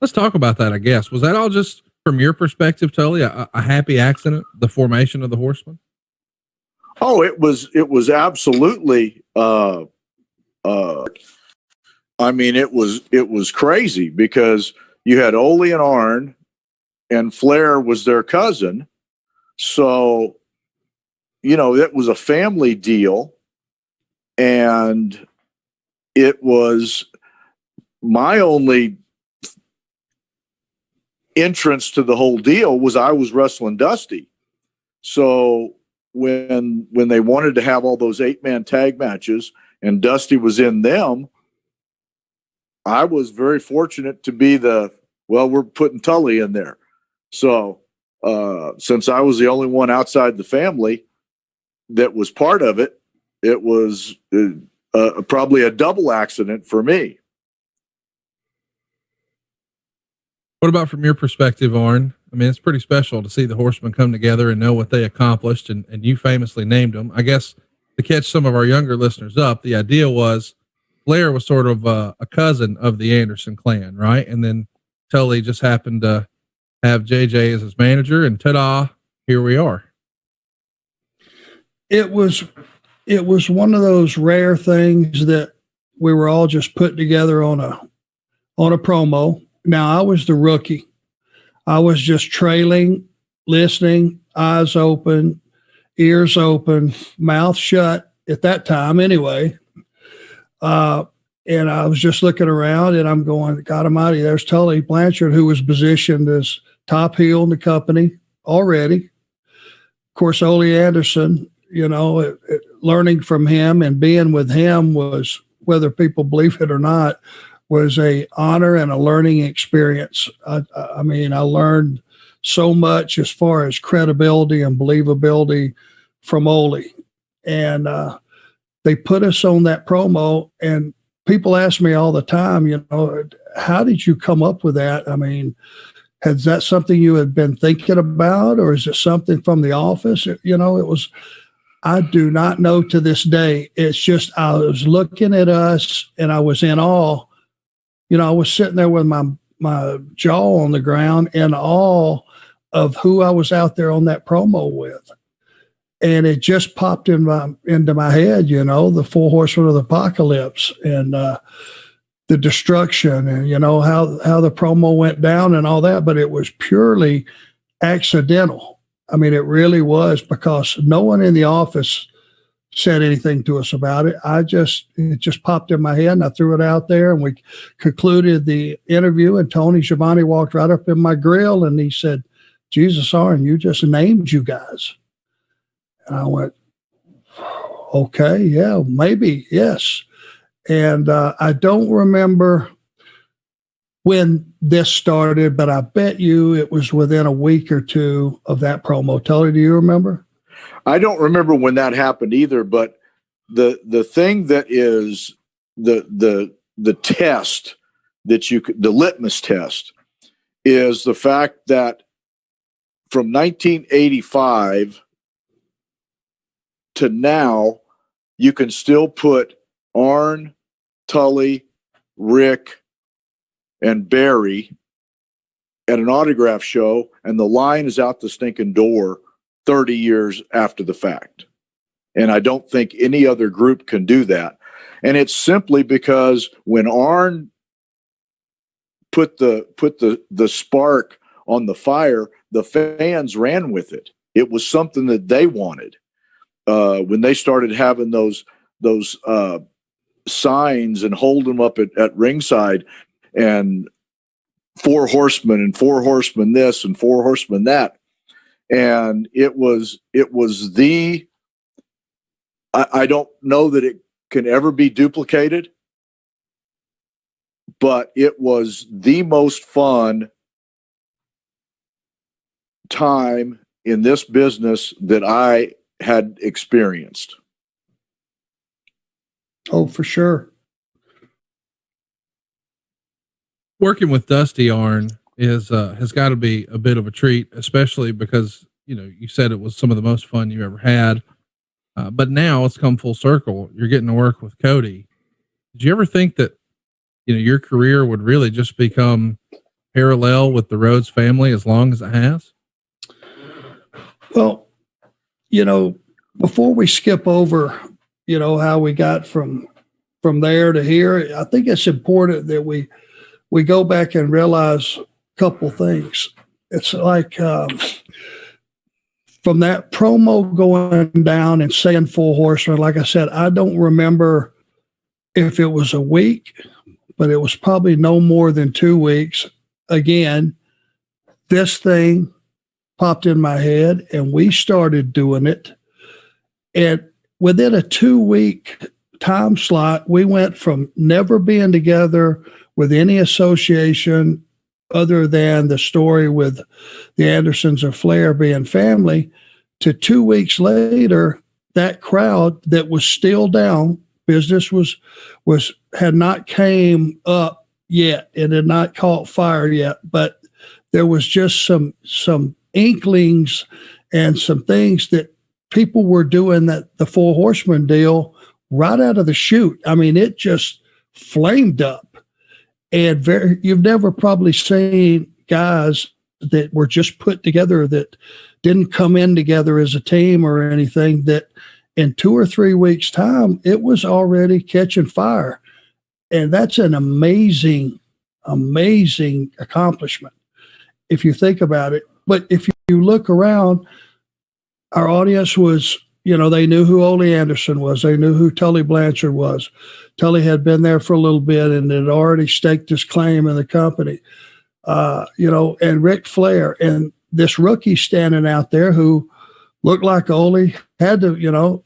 Let's talk about that. I guess, was that all just from your perspective, Tully, a happy accident, the formation of the Horsemen? Oh, it was absolutely, I mean, it was crazy because you had Ole and Arn, and Flair was their cousin. So, it was a family deal, and it was my only entrance to the whole deal was I was wrestling Dusty. So when they wanted to have all those 8-man tag matches and Dusty was in them, I was very fortunate to be we're putting Tully in there. So since I was the only one outside the family that was part of it, it was probably a double accident for me. What about from your perspective, Arn? I mean, it's pretty special to see the Horsemen come together and know what they accomplished, and you famously named them. I guess to catch some of our younger listeners up, the idea was Flair was sort of a cousin of the Anderson clan, right? And then Tully just happened to have JJ as his manager, and ta-da, here we are. It was one of those rare things that we were all just put together on a promo. Now, I was the rookie. I was just trailing, listening, eyes open, ears open, mouth shut at that time anyway. And I was just looking around and I'm going, God almighty, there's Tully Blanchard, who was positioned as top heel in the company already. Of course, Ole Anderson, learning from him and being with him was, whether people believe it or not, was a honor and a learning experience. I mean, I learned so much as far as credibility and believability from Ole. And they put us on that promo, and people ask me all the time, how did you come up with that? I mean, is that something you had been thinking about, or is it something from the office? It was, I do not know to this day. It's just, I was looking at us and I was in awe. I was sitting there with my jaw on the ground in awe of who I was out there on that promo with. And it just popped into my head, the Four Horsemen of the Apocalypse and the destruction and, how the promo went down and all that. But it was purely accidental. I mean, it really was, because no one in the office said anything to us about it. It just popped in my head and I threw it out there, and we concluded the interview, and Tony Schiavone walked right up in my grill and he said, Jesus, Arn, you just named you guys. And I went, okay, yeah, maybe, yes. And I don't remember when this started, but I bet you it was within a week or two of that promo. Tully, do you remember? I don't remember when that happened either, but the thing that is the test that the litmus test is the fact that from 1985 to now, you can still put Arn, Tully, Rick, and Barry at an autograph show, and the line is out the stinking door 30 years after the fact. And I don't think any other group can do that. And it's simply because when Arn put the spark on the fire, the fans ran with it. It was something that they wanted. When they started having those signs and hold them up at ringside, and Four Horsemen and Four Horsemen this and Four Horsemen that. And it was I don't know that it can ever be duplicated, but it was the most fun time in this business that I had experienced. Oh, for sure. Working with Dusty, Arn, has got to be a bit of a treat, especially because, you said it was some of the most fun you ever had. But now it's come full circle. You're getting to work with Cody. Did you ever think that, your career would really just become parallel with the Rhodes family as long as it has? Well, before we skip over, how we got from there to here, I think it's important that we go back and realize a couple things. It's like from that promo going down and saying Four Horsemen, like I said, I don't remember if it was a week, but it was probably no more than 2 weeks. Again, this thing popped in my head and we started doing it. And within a 2-week time slot, we went from never being together with any association other than the story with the Andersons or Flair being family to 2 weeks later, that crowd that was still down, business had not came up yet. It had not caught fire yet, but there was just some inklings and some things that people were doing, that the Four Horsemen deal right out of the chute. I mean, it just flamed up. And you've never probably seen guys that were just put together that didn't come in together as a team or anything, that in 2 or 3 weeks' time, it was already catching fire. And that's an amazing, amazing accomplishment if you think about it. But if you look around, our audience was, they knew who Ole Anderson was. They knew who Tully Blanchard was. Tully had been there for a little bit and had already staked his claim in the company, and Ric Flair. And this rookie standing out there who looked like Ole, had to,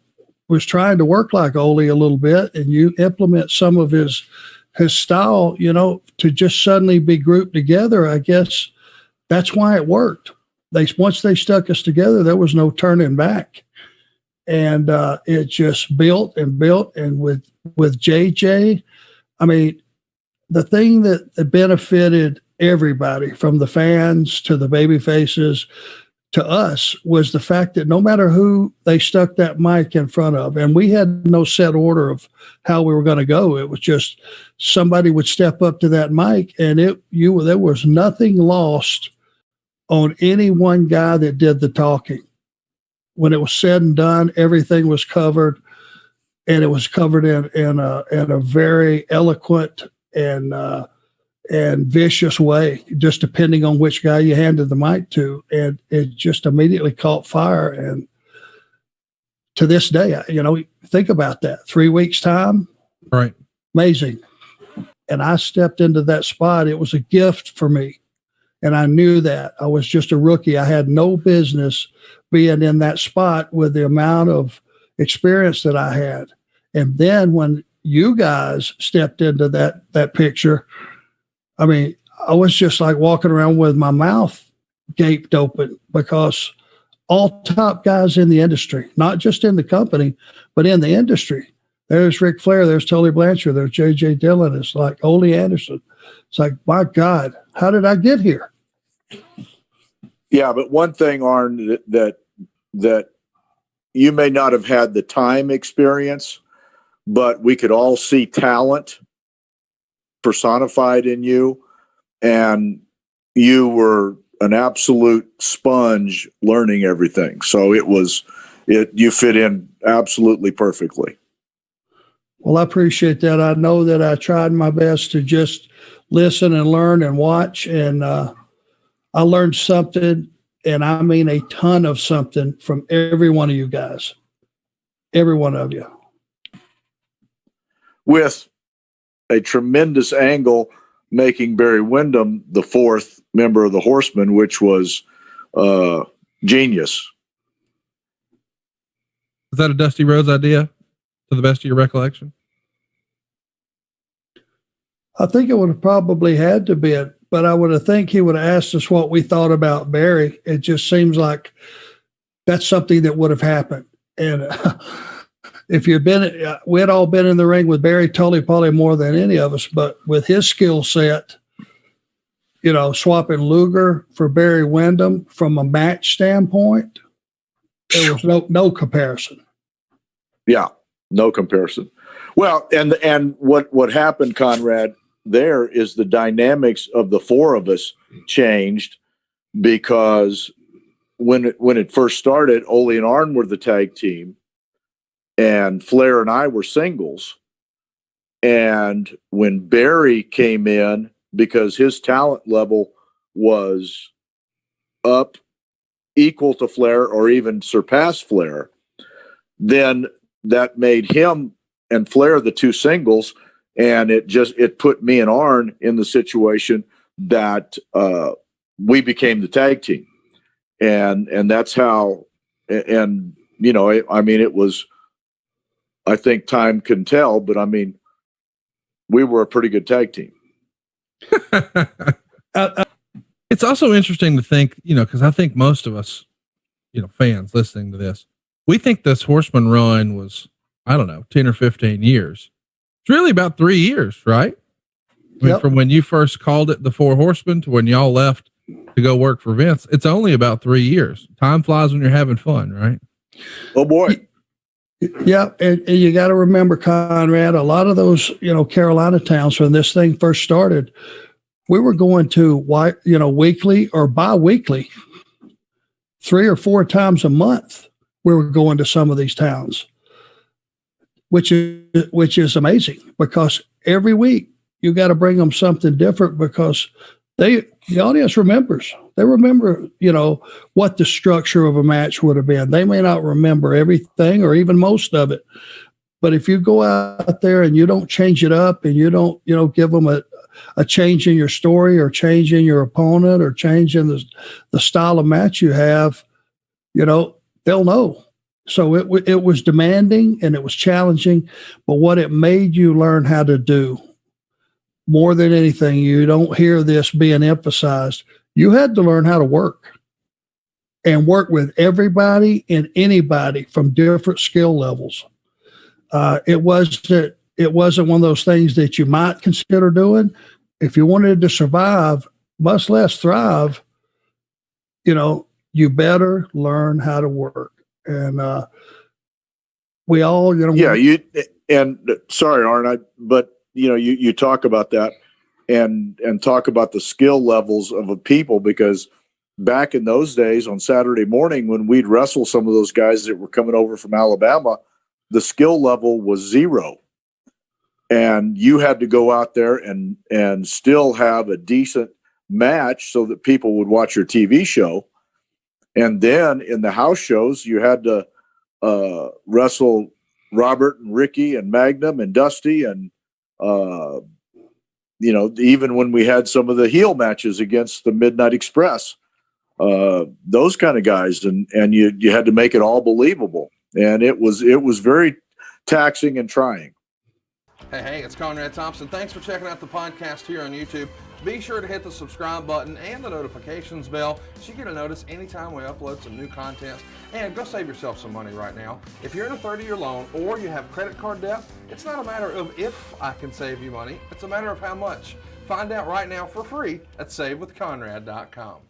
was trying to work like Ole a little bit, and you implement some of his style, to just suddenly be grouped together. I guess that's why it worked. Once they stuck us together, there was no turning back. And it just built and built. And with JJ, I mean, the thing that benefited everybody, from the fans to the baby faces to us, was the fact that no matter who they stuck that mic in front of, and we had no set order of how we were going to go. It was just somebody would step up to that mic, and there was nothing lost on any one guy that did the talking. When it was said and done, everything was covered, and it was covered in a very eloquent and vicious way, just depending on which guy you handed the mic to. And it just immediately caught fire. And to this day, think about that. 3 weeks time. Right. Amazing. And I stepped into that spot. It was a gift for me. And I knew that. I was just a rookie. I had no business being in that spot with the amount of experience that I had. And then when you guys stepped into that picture, I mean, I was just like walking around with my mouth gaped open, because all top guys in the industry, not just in the company, but in the industry. There's Ric Flair, there's Tully Blanchard, there's J.J. Dillon, it's like Ole Anderson. It's like, my God, how did I get here? Yeah, but one thing, Arn, that you may not have had the time experience, but we could all see talent personified in you, and you were an absolute sponge learning everything. So you fit in absolutely perfectly. Well, I appreciate that. I know that I tried my best to just listen and learn and watch, and I learned something, and I mean a ton of something, from every one of you guys, every one of you. With a tremendous angle making Barry Windham the fourth member of the Horsemen, which was genius. Is that a Dusty Rhodes idea, to the best of your recollection? I think it would have probably had to be, but I would have think he would have asked us what we thought about Barry. It just seems like that's something that would have happened. And if you've been, we had all been in the ring with Barry, Tully probably more than any of us, but with his skill set, swapping Luger for Barry Windham from a match standpoint, there was no comparison. Yeah, no comparison. Well, and what happened, Conrad, there is the dynamics of the four of us changed, because when it first started, Ole and Arn were the tag team, and Flair and I were singles. And when Barry came in, because his talent level was up equal to Flair or even surpassed Flair, then that made him and Flair the two singles, and it put me and Arn in the situation that we became the tag team, and that's how. And I mean, it was. I think time can tell, but I mean, we were a pretty good tag team. It's also interesting to think, because I think most of us, fans listening to this, we think this Horseman run was, I don't know, 10 or 15 years. It's really about 3 years, right? I mean, from when you first called it the Four Horsemen to when y'all left to go work for Vince, it's only about 3 years. Time flies when you're having fun, right? Oh boy. Yeah. And you got to remember, Conrad, a lot of those, Carolina towns, when this thing first started, we were going to, weekly or bi-weekly, 3 or 4 times a month. We were going to some of these towns, which is amazing, because every week you got to bring them something different, because the audience remembers. They remember, what the structure of a match would have been. They may not remember everything or even most of it, but if you go out there and you don't change it up, and you don't, give them a change in your story, or change in your opponent, or change in the style of match you have, they'll know. So it was demanding and it was challenging, but what it made you learn how to do more than anything, you don't hear this being emphasized. You had to learn how to work, and work with everybody and anybody from different skill levels. It wasn't one of those things that you might consider doing. If you wanted to survive, much less thrive, you better learn how to work. And we all, sorry, Arn, but you talk about that and talk about the skill levels of a people, because back in those days on Saturday morning, when we'd wrestle some of those guys that were coming over from Alabama, the skill level was 0. And you had to go out there and still have a decent match so that people would watch your TV show. And then in the house shows, you had to wrestle Robert and Ricky and Magnum and Dusty, and even when we had some of the heel matches against the Midnight Express, those kind of guys, and you had to make it all believable, and it was very taxing and trying. Hey, it's Conrad Thompson. Thanks for checking out the podcast here on YouTube. Be sure to hit the subscribe button and the notifications bell so you get a notice anytime we upload some new content. And go save yourself some money right now. If you're in a 30-year loan or you have credit card debt, it's not a matter of if I can save you money. It's a matter of how much. Find out right now for free at SaveWithConrad.com.